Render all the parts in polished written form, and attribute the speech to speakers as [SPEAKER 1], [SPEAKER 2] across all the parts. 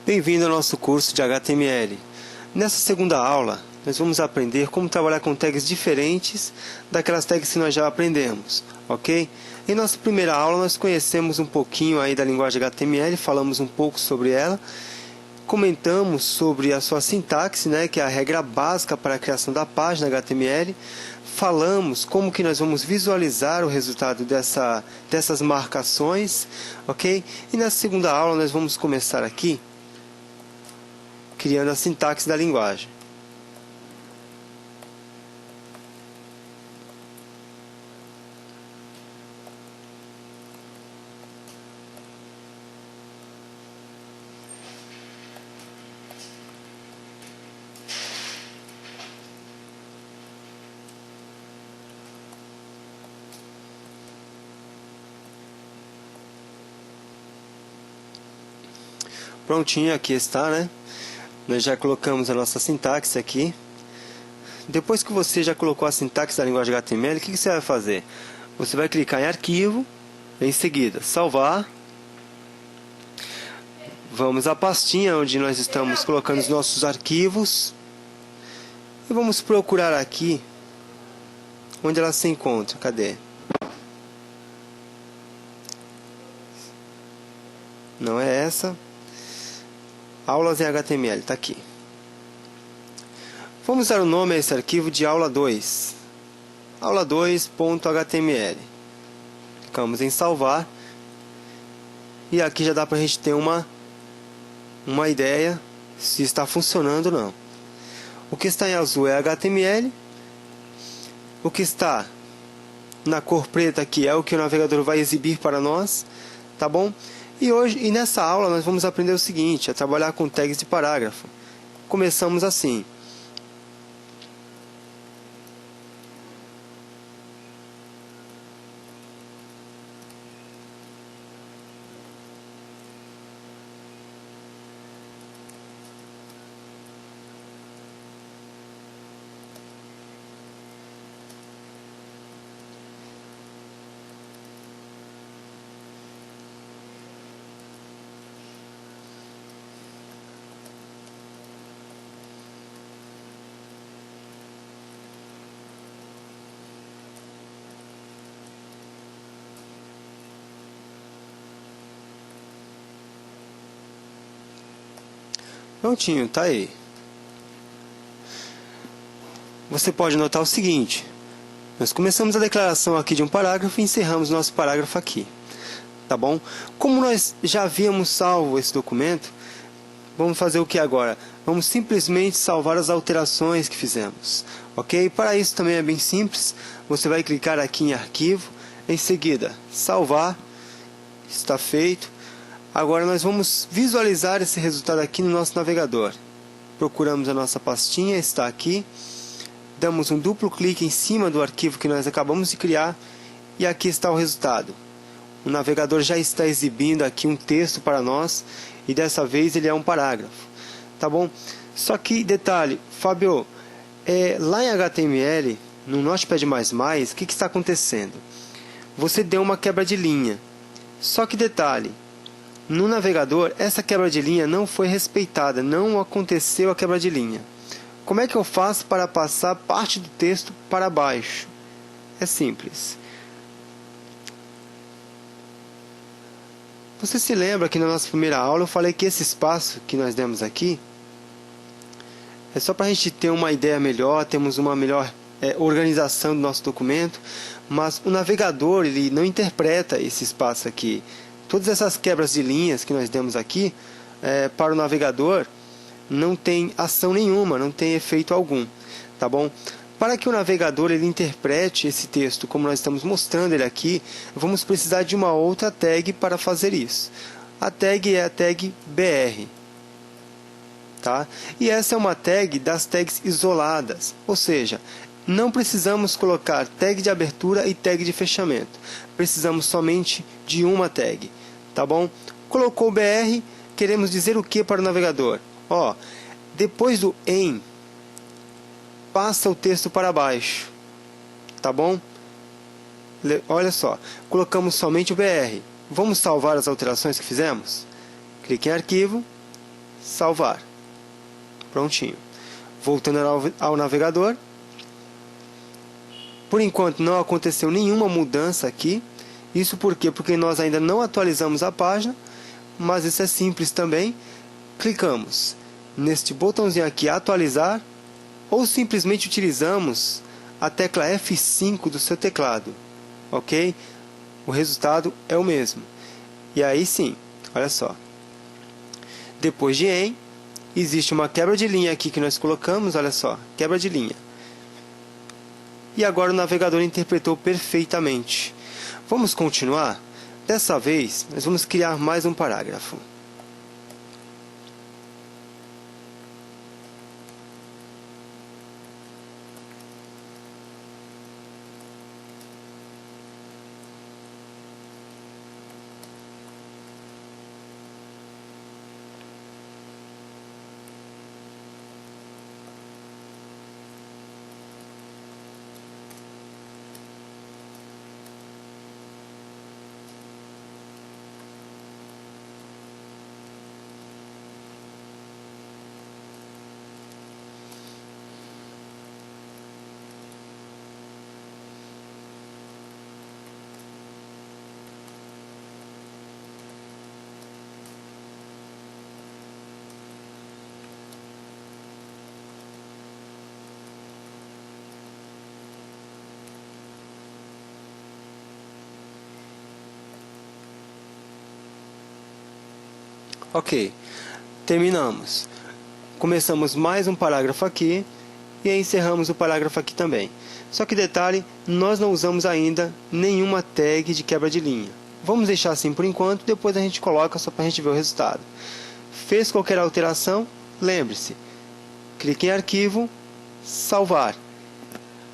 [SPEAKER 1] Bem-vindo ao nosso curso de HTML. Nessa segunda aula, nós vamos aprender como trabalhar com tags diferentes daquelas tags que nós já aprendemos, ok? Em nossa primeira aula, nós conhecemos um pouquinho aí da linguagem HTML, falamos um pouco sobre ela, comentamos sobre a sua sintaxe, né, que é a regra básica para a criação da página HTML, falamos como que nós vamos visualizar o resultado dessas marcações, ok? E na segunda aula nós vamos começar aqui criando a sintaxe da linguagem. Prontinho, aqui está, né? Nós já colocamos a nossa sintaxe aqui. Depois que você já colocou a sintaxe da linguagem HTML, o que você vai fazer? Você vai clicar em arquivo, em seguida salvar. Vamos à pastinha onde nós estamos colocando os nossos arquivos. E vamos procurar aqui onde ela se encontra. Cadê? Não é essa. Aulas em HTML, está aqui. Vamos dar o nome a esse arquivo de aula 2. aula2.html. Clicamos em salvar. E aqui já dá para a gente ter uma ideia se está funcionando ou não. O que está em azul é HTML. O que está na cor preta aqui é o que o navegador vai exibir para nós. Tá bom? E nessa aula nós vamos aprender o seguinte, a trabalhar com tags de parágrafo. Começamos assim. Prontinho, tá aí. Você pode notar o seguinte: nós começamos a declaração aqui de um parágrafo e encerramos nosso parágrafo aqui. Tá bom? Como nós já havíamos salvo esse documento, vamos fazer o que agora? Vamos simplesmente salvar as alterações que fizemos. Ok? Para isso também é bem simples. Você vai clicar aqui em arquivo, em seguida salvar. Está feito. Agora nós vamos visualizar esse resultado aqui no nosso navegador. Procuramos a nossa pastinha, está aqui. Damos um duplo clique em cima do arquivo que nós acabamos de criar e aqui está o resultado. O navegador já está exibindo aqui um texto para nós e dessa vez ele é um parágrafo. Tá bom? Só que detalhe, Fábio, lá em HTML, no Notepad++, o que está acontecendo? Você deu uma quebra de linha. Só que detalhe, no navegador, essa quebra de linha não foi respeitada, não aconteceu a quebra de linha. Como é que eu faço para passar parte do texto para baixo? É simples. Você se lembra que na nossa primeira aula eu falei que esse espaço que nós demos aqui é só para a gente ter uma ideia melhor, temos uma melhor organização do nosso documento, mas o navegador ele não interpreta esse espaço aqui. Todas essas quebras de linhas que nós demos aqui, para o navegador, não tem ação nenhuma, não tem efeito algum. Tá bom? Para que o navegador ele interprete esse texto como nós estamos mostrando ele aqui, vamos precisar de uma outra tag para fazer isso. A tag é a tag BR. Tá? E essa é uma tag das tags isoladas, ou seja, não precisamos colocar tag de abertura e tag de fechamento. Precisamos somente de uma tag. Tá bom? Colocou o BR, queremos dizer o que para o navegador? Ó, depois do em, passa o texto para baixo. Tá bom? Olha só, colocamos somente o BR. Vamos salvar as alterações que fizemos? Clique em arquivo, salvar. Prontinho. Voltando ao navegador. Por enquanto não aconteceu nenhuma mudança aqui. Isso por quê? Porque nós ainda não atualizamos a página, mas isso é simples também. Clicamos neste botãozinho aqui, atualizar, ou simplesmente utilizamos a tecla F5 do seu teclado, ok? O resultado é o mesmo. E aí sim, olha só. Depois de em, existe uma quebra de linha aqui que nós colocamos, olha só, quebra de linha. E agora o navegador interpretou perfeitamente. Vamos continuar? Dessa vez, nós vamos criar mais um parágrafo. Ok, terminamos. Começamos mais um parágrafo aqui e encerramos o parágrafo aqui também. Só que detalhe, nós não usamos ainda nenhuma tag de quebra de linha. Vamos deixar assim por enquanto, depois a gente coloca só para a gente ver o resultado. Fez qualquer alteração, lembre-se, clique em arquivo, salvar.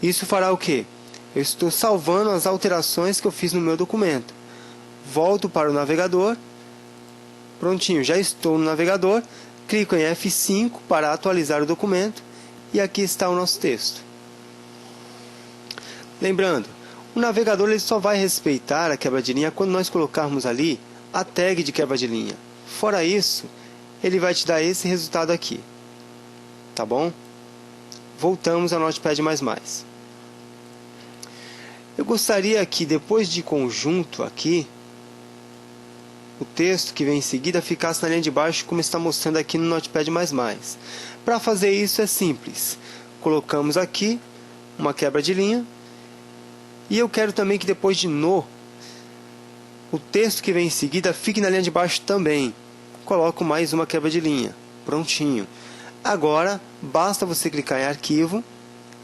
[SPEAKER 1] Isso fará o quê? Eu estou salvando as alterações que eu fiz no meu documento. Volto para o navegador. Prontinho, já estou no navegador, clico em F5 para atualizar o documento e aqui está o nosso texto. Lembrando, o navegador ele só vai respeitar a quebra de linha quando nós colocarmos ali a tag de quebra de linha. Fora isso, ele vai te dar esse resultado aqui. Tá bom? Voltamos ao Notepad++. Eu gostaria que depois de conjunto aqui, o texto que vem em seguida ficasse na linha de baixo como está mostrando aqui no Notepad++. Para fazer isso é simples. Colocamos aqui uma quebra de linha. E eu quero também que depois de no, o texto que vem em seguida fique na linha de baixo também. Coloco mais uma quebra de linha. Prontinho. Agora, basta você clicar em arquivo,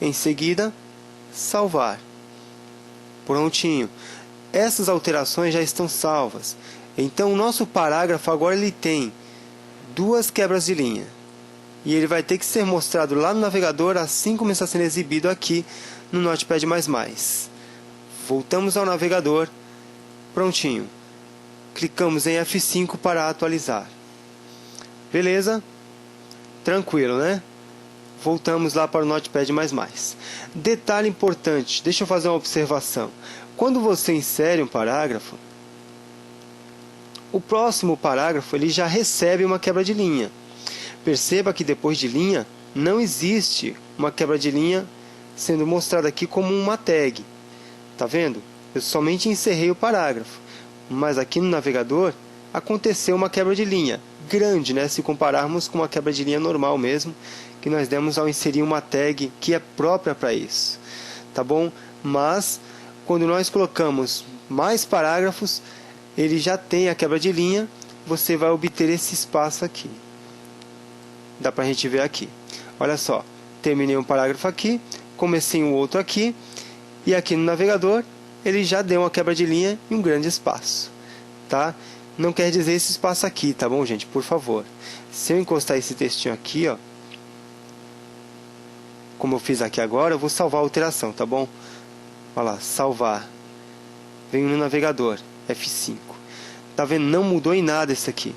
[SPEAKER 1] em seguida, salvar. Prontinho. Essas alterações já estão salvas. Então, o nosso parágrafo agora ele tem duas quebras de linha. E ele vai ter que ser mostrado lá no navegador assim como está sendo exibido aqui no Notepad++. Voltamos ao navegador. Prontinho. Clicamos em F5 para atualizar. Beleza? Tranquilo, né? Voltamos lá para o Notepad++. Detalhe importante, deixa eu fazer uma observação. Quando você insere um parágrafo, o próximo parágrafo ele já recebe uma quebra de linha. Perceba que depois de linha não existe uma quebra de linha sendo mostrada aqui como uma tag. Tá vendo? Eu somente encerrei o parágrafo, mas aqui no navegador aconteceu uma quebra de linha grande, né? Se compararmos com uma quebra de linha normal mesmo, que nós demos ao inserir uma tag que é própria para isso. Tá bom? Mas quando nós colocamos mais parágrafos, ele já tem a quebra de linha, você vai obter esse espaço aqui. Dá para a gente ver aqui. Olha só, terminei um parágrafo aqui, comecei um outro aqui, e aqui no navegador ele já deu uma quebra de linha e um grande espaço. Tá? Não quer dizer esse espaço aqui, tá bom, gente? Por favor. Se eu encostar esse textinho aqui, ó, como eu fiz aqui agora, eu vou salvar a alteração, tá bom? Olha lá, salvar. Venho no navegador, F5. Tá vendo? Não mudou em nada isso aqui.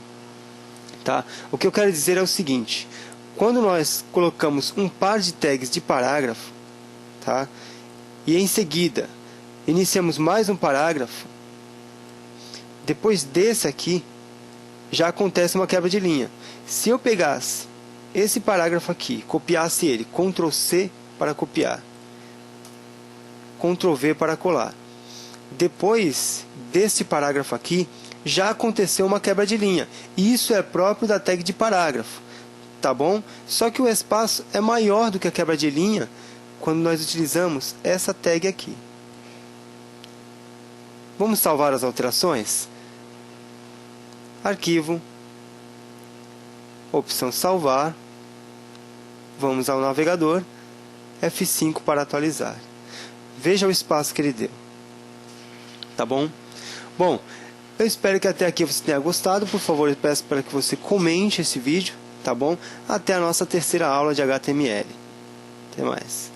[SPEAKER 1] Tá? O que eu quero dizer é o seguinte. Quando nós colocamos um par de tags de parágrafo, tá? E em seguida iniciamos mais um parágrafo, depois desse aqui, já acontece uma quebra de linha. Se eu pegasse esse parágrafo aqui, copiasse ele, Ctrl C para copiar, Ctrl V para colar. Depois deste parágrafo aqui, já aconteceu uma quebra de linha. Isso é próprio da tag de parágrafo, tá bom? Só que o espaço é maior do que a quebra de linha quando nós utilizamos essa tag aqui. Vamos salvar as alterações? Arquivo, opção salvar, vamos ao navegador, F5 para atualizar. Veja o espaço que ele deu. Tá bom? Bom, eu espero que até aqui você tenha gostado. Por favor, eu peço para que você comente esse vídeo, tá bom? Até a nossa terceira aula de HTML. Até mais.